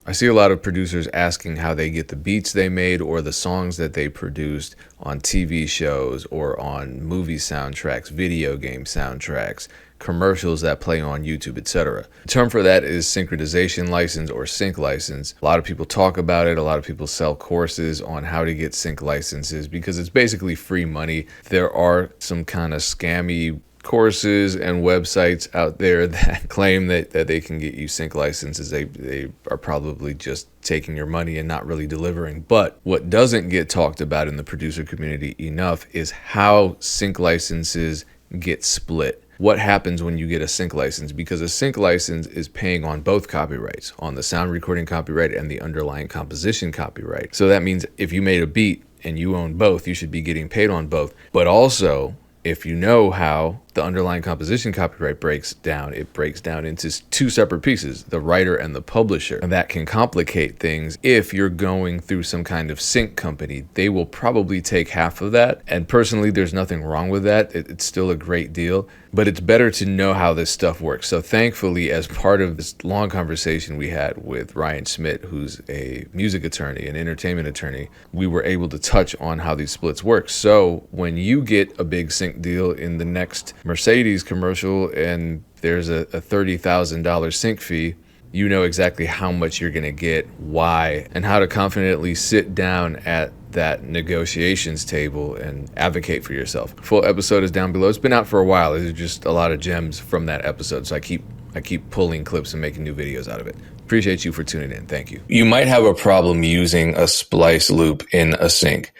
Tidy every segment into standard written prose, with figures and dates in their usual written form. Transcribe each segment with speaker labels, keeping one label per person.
Speaker 1: I see a lot of producers asking how they get the beats they made or the songs that they produced on TV shows or on movie soundtracks, video game soundtracks, commercials that play on YouTube, etc. The term for that is synchronization license or sync license. A lot of people talk about it. A lot of people sell courses on how to get sync licenses because it's basically free money. There are some kind of scammy courses and websites out there that claim that they can get you sync licenses. They are probably just taking your money and not really delivering. But what doesn't get talked about in the producer community enough is how sync licenses get split. What happens when you get a sync license? Because a sync license is paying on both copyrights, on the sound recording copyright and the underlying composition copyright. So that means if you made a beat and you own both, you should be getting paid on both. But also, if you know how the underlying composition copyright breaks down, it breaks down into two separate pieces, the writer and the publisher. And that can complicate things. If you're going through some kind of sync company, they will probably take half of that. And personally, there's nothing wrong with that. It's still a great deal, but it's better to know how this stuff works. So thankfully, as part of this long conversation we had with Ryan Schmidt, who's a music attorney, an entertainment attorney, we were able to touch on how these splits work. So when you get a big sync deal in the next Mercedes commercial and there's a $30,000 sync fee, you know exactly how much you're going to get, why, and how to confidently sit down at that negotiations table and advocate for yourself. Full episode is down below. It's been out for a while. There's just a lot of gems from that episode. So I keep pulling clips and making new videos out of it. Appreciate you for tuning in. Thank you. You might have a problem using a splice loop in a sync.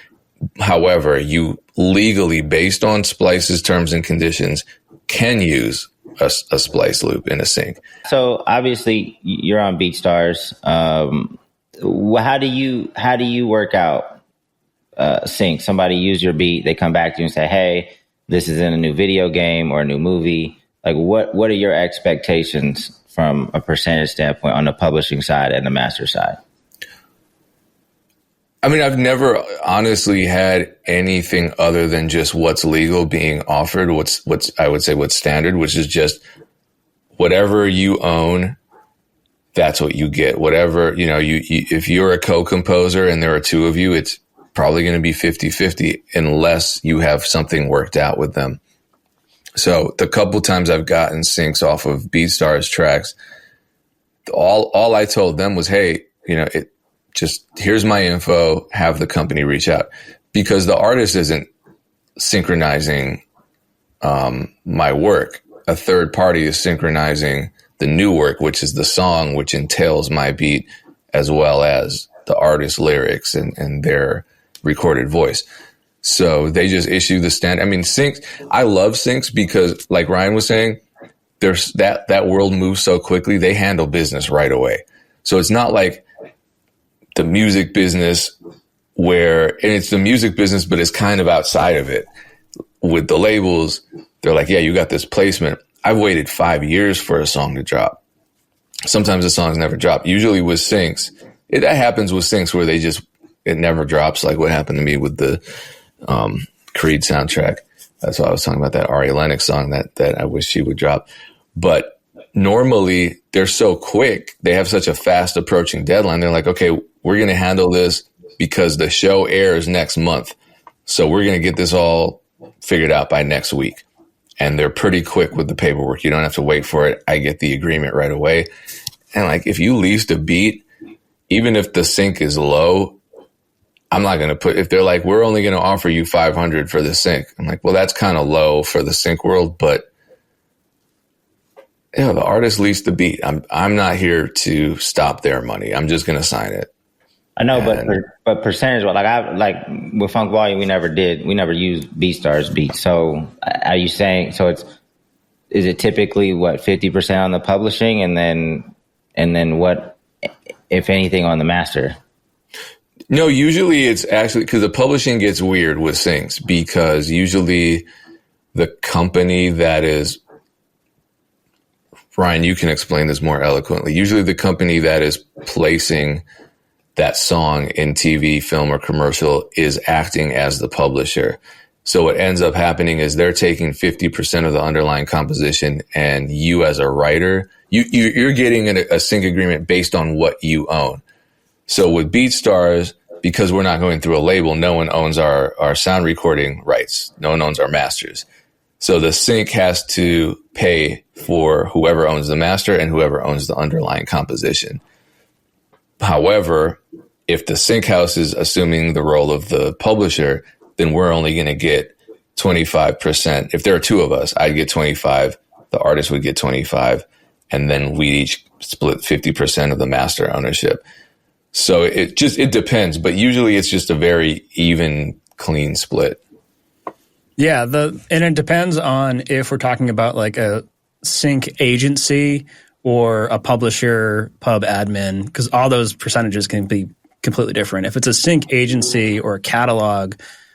Speaker 1: However, you legally, based on Splice's terms and conditions, can use a splice loop in a sync.
Speaker 2: So obviously you're on BeatStars. How do you work out sync? Somebody use your beat, they come back to you and say, hey, this is in a new video game or a new movie. Like what are your expectations from a percentage standpoint on the publishing side and the master side?
Speaker 1: I mean, I've never honestly had anything other than just what's legal being offered, what's I would say what's standard, which is just whatever you own, that's what you get. Whatever, you if you're a co-composer and there are two of you, it's probably going to be 50-50 unless you have something worked out with them. So the couple times I've gotten syncs off of BeatStars tracks, all I told them was, hey, just here's my info, have the company reach out, because the artist isn't synchronizing my work. A third party is synchronizing the new work, which is the song, which entails my beat as well as the artist's lyrics and their recorded voice. So they just issue the standard. I mean, syncs, I love syncs because like Ryan was saying, there's that world moves so quickly. They handle business right away. So it's not like the music business and it's the music business, but it's kind of outside of it. With the labels, they're like, yeah, you got this placement. I've waited 5 years for a song to drop. Sometimes the songs never drop. Usually with syncs, that happens with syncs where it never drops, like what happened to me with the Creed soundtrack. That's why I was talking about that Ari Lennox song that I wish she would drop. But normally they're so quick. They have such a fast approaching deadline. They're like, okay, we're going to handle this because the show airs next month. So we're going to get this all figured out by next week. And they're pretty quick with the paperwork. You don't have to wait for it. I get the agreement right away. And like, if you leased a beat, even if the sync is low, I'm not going to if they're like, we're only going to offer you 500 for the sync. I'm like, well, that's kind of low for the sync world, but the artist leased the beat. I'm not here to stop their money. I'm just going to sign it.
Speaker 2: I know, but percentage, like with Funk Volume, we never used BeatStars beats. So are you saying, is it typically what, 50% on the publishing and then what, if anything, on the master?
Speaker 1: No, usually it's actually, because the publishing gets weird with syncs, because usually the company that is, Ryan, you can explain this more eloquently. Usually the company that is placing that song in TV, film, or commercial is acting as the publisher. So what ends up happening is they're taking 50% of the underlying composition, and you as a writer, you're getting a sync agreement based on what you own. So with BeatStars, because we're not going through a label, no one owns our sound recording rights. No one owns our masters. So the sync has to pay for whoever owns the master and whoever owns the underlying composition. However, if the sync house is assuming the role of the publisher, then we're only going to get 25%. If there are two of us, I'd get 25, the artist would get 25, and then we each split 50% of the master ownership. So it depends, but usually it's just a very even, clean split.
Speaker 3: Yeah, and it depends on if we're talking about like a sync agency or a publisher, pub admin, because all those percentages can be completely different. If it's a sync agency or a catalog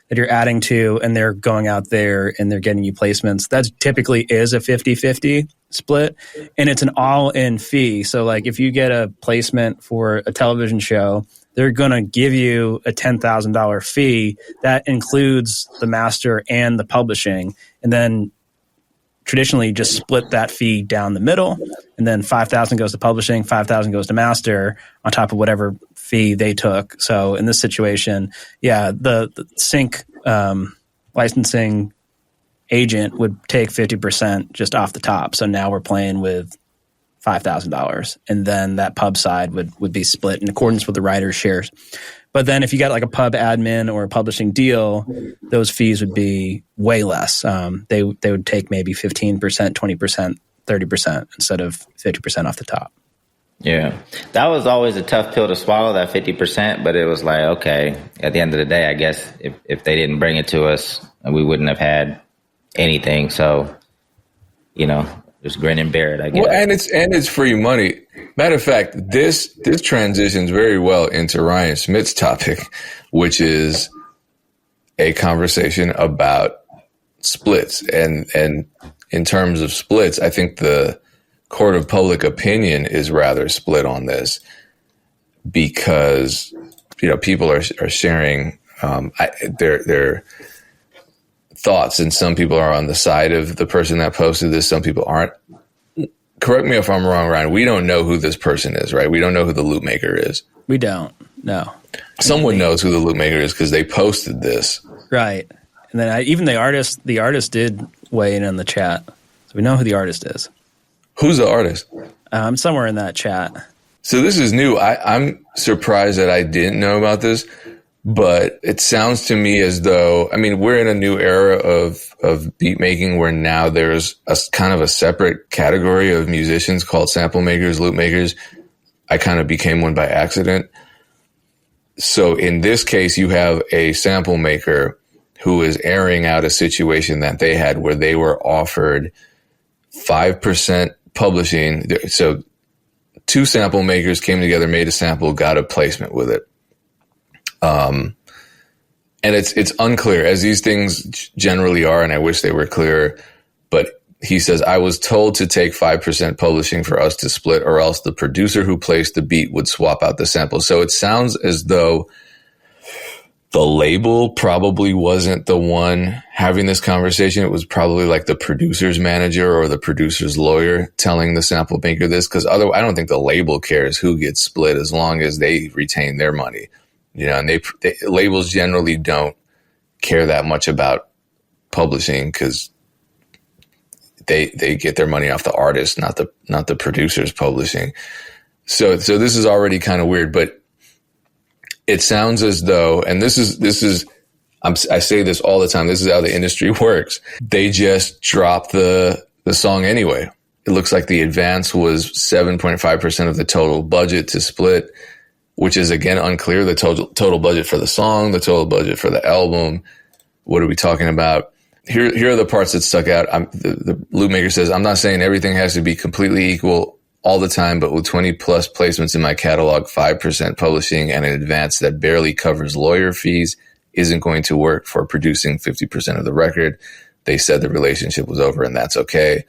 Speaker 3: that you're adding to and they're going out there and they're getting you placements, that typically is a 50-50 split, and it's an all-in fee. So like if you get a placement for a television show, they're going to give you a $10,000 fee that includes the master and the publishing, and then traditionally just split that fee down the middle, and then $5,000 goes to publishing, $5,000 goes to master on top of whatever fee they took. So in this situation, yeah, the sync licensing agent would take 50% just off the top. So now we're playing with $5,000, and then that pub side would be split in accordance with the writer's shares. But then if you got like a pub admin or a publishing deal, those fees would be way less. They would take maybe 15%, 20%, 30% instead of 50% off the top.
Speaker 2: Yeah. That was always a tough pill to swallow, that 50%, but it was like, okay, at the end of the day, I guess if they didn't bring it to us, we wouldn't have had anything. So, just grin and bear it, I guess.
Speaker 1: Well, and it's free money. Matter of fact, this transitions very well into Ryan Smith's topic, which is a conversation about splits. And in terms of splits, I think the court of public opinion is rather split on this, because people are sharing their thoughts, and some people are on the side of the person that posted this. Some people aren't. Correct me if I'm wrong, Ryan. We don't know who this person is, right? We don't know who the Loopmaker is.
Speaker 3: We don't. No.
Speaker 1: Someone knows who the Loopmaker is because they posted this.
Speaker 3: Right. And then even the artist did weigh in on the chat. So we know who the artist is.
Speaker 1: Who's the artist?
Speaker 3: Somewhere in that chat.
Speaker 1: So this is new. I'm surprised that I didn't know about this, but it sounds to me as though, we're in a new era of beat making where now there's a kind of a separate category of musicians called sample makers, loop makers. I kind of became one by accident. So in this case, you have a sample maker who is airing out a situation that they had where they were offered 5% publishing. So two sample makers came together, made a sample, got a placement with it. And it's unclear, as these things generally are, and I wish they were clearer, but he says, I was told to take 5% publishing for us to split, or else the producer who placed the beat would swap out the sample. So it sounds as though the label probably wasn't the one having this conversation. It was probably like the producer's manager or the producer's lawyer telling the sample maker this, because otherwise I don't think the label cares who gets split as long as they retain their money. And they labels generally don't care that much about publishing because they get their money off the artist, not the producers publishing. So this is already kind of weird, but it sounds as though, and this is I say this all the time, this is how the industry works. They just drop the song anyway. It looks like the advance was 7.5% of the total budget to split, which is, again, unclear. The total budget for the song, the total budget for the album. What are we talking about? Here are the parts that stuck out. The Loopmaker says, I'm not saying everything has to be completely equal all the time, but with 20 plus placements in my catalog, 5% publishing, and an advance that barely covers lawyer fees isn't going to work for producing 50% of the record. They said the relationship was over, and that's okay.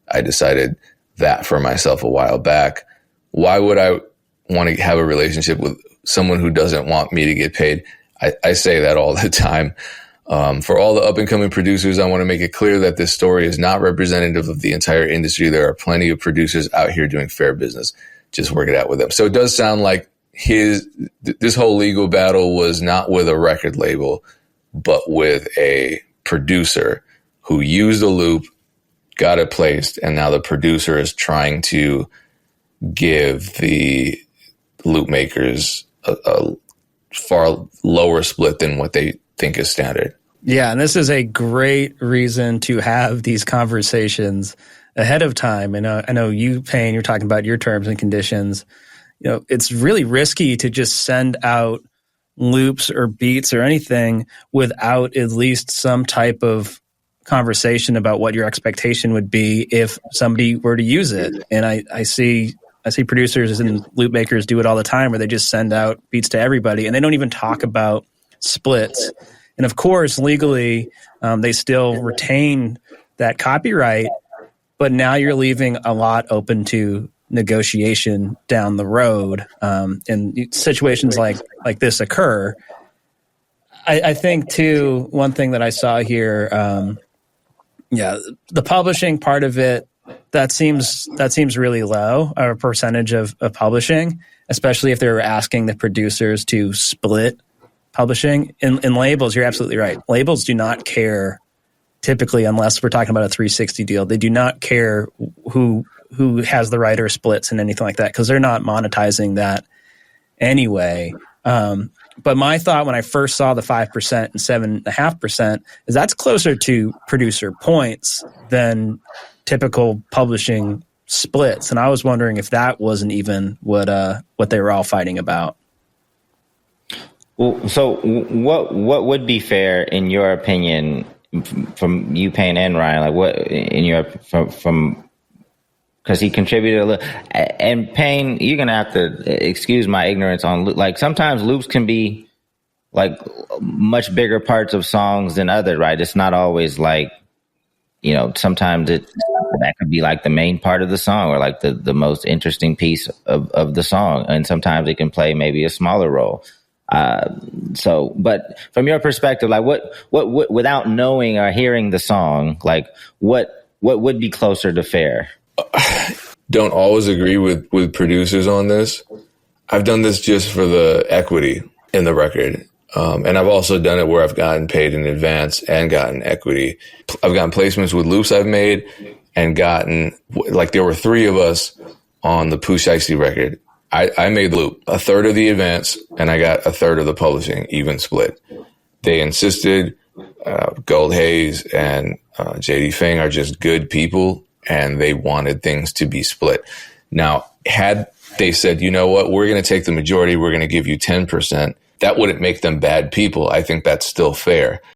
Speaker 1: I decided that for myself a while back. Why would I want to have a relationship with someone who doesn't want me to get paid? I say that all the time. For all the up and coming producers, I want to make it clear that this story is not representative of the entire industry. There are plenty of producers out here doing fair business. Just work it out with them. So it does sound like this whole legal battle was not with a record label, but with a producer who used a loop, got it placed, and now the producer is trying to give the loop makers a far lower split than what they think is standard.
Speaker 3: Yeah, and this is a great reason to have these conversations ahead of time. And I know you, Payne, you're talking about your terms and conditions. You know, it's really risky to just send out loops or beats or anything without at least some type of conversation about what your expectation would be if somebody were to use it. And I see producers and loop makers do it all the time where they just send out beats to everybody and they don't even talk about splits. And of course, legally, they still retain that copyright, but now you're leaving a lot open to negotiation down the road. And situations like this occur. I think too, one thing that I saw here, the publishing part of it, that seems really low, a percentage of publishing, especially if they're asking the producers to split publishing. In labels, you're absolutely right. Labels do not care typically, unless we're talking about a 360 deal. They do not care who has the right or splits and anything like that because they're not monetizing that anyway. But my thought when I first saw the 5% and 7.5% is that's closer to producer points than typical publishing splits. And I was wondering if that wasn't even what they were all fighting about.
Speaker 2: Well, so what would be fair in your opinion from you, Payne, and Ryan? Like what in your from because he contributed a little. And Payne, you're gonna have to excuse my ignorance on like sometimes loops can be like much bigger parts of songs than others, right? It's not always like, you know, sometimes that could be like the main part of the song or like the most interesting piece of the song, and sometimes it can play maybe a smaller role. But from your perspective, like what without knowing or hearing the song, like what would be closer to fair?
Speaker 1: Don't always agree with producers on this. I've done this just for the equity in the record. And I've also done it where I've gotten paid in advance and gotten equity. I've gotten placements with loops I've made and gotten, like there were 3 of us on the Pooh Shiesty record. I made the loop a third of the advance and I got a third of the publishing, even split. They insisted. Gold Hayes and JD Feng are just good people and they wanted things to be split. Now, had they said, you know what, we're going to take the majority, we're going to give you 10%, that wouldn't make them bad people. I think that's still fair.